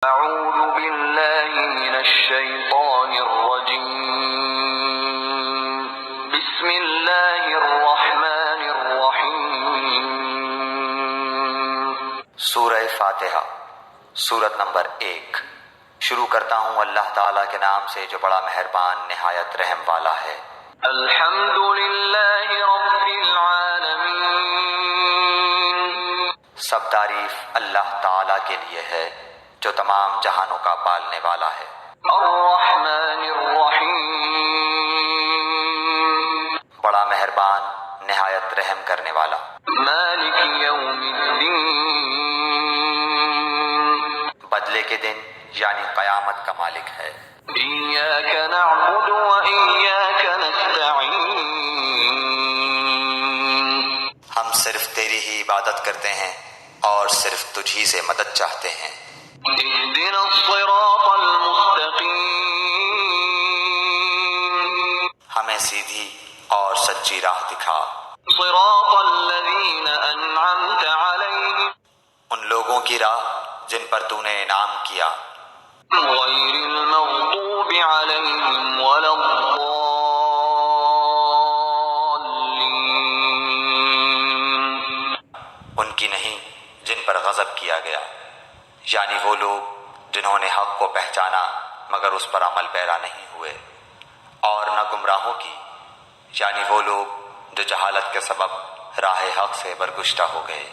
أعوذ بالله من الشيطان الرجيم بسم الله الرحمن الرحيم سورہ فاتحہ سورت نمبر 1۔ شروع کرتا ہوں اللہ تعالیٰ کے نام سے جو بڑا مہربان نہایت رحم والا ہے۔ الحمد للہ رب العالمین، سب تعریف اللہ تعالیٰ کے لیے ہے جو تمام جہانوں کا پالنے والا ہے۔ الرحمن الرحیم، بڑا مہربان نہایت رحم کرنے والا۔ مالک یوم الدین، بدلے کے دن یعنی قیامت کا مالک ہے۔ ایاک نعبد و ایاک نستعین، ہم صرف تیری ہی عبادت کرتے ہیں اور صرف تجھی سے مدد چاہتے ہیں۔ اہدنا الصراط المستقیم، ہمیں سیدھی اور سچی راہ دکھا۔ صراط الذین انعمت علیہم ان لوگوں کی راہ جن پر تو نے انعام کیا، غیر المغضوب علیہم ولا الضالین، ان کی نہیں جن پر غضب کیا گیا، یعنی وہ لوگ جنہوں نے حق کو پہچانا مگر اس پر عمل پیرا نہیں ہوئے، اور نہ گمراہوں کی، یعنی وہ لوگ جو جہالت کے سبب راہ حق سے برگشتہ ہو گئے۔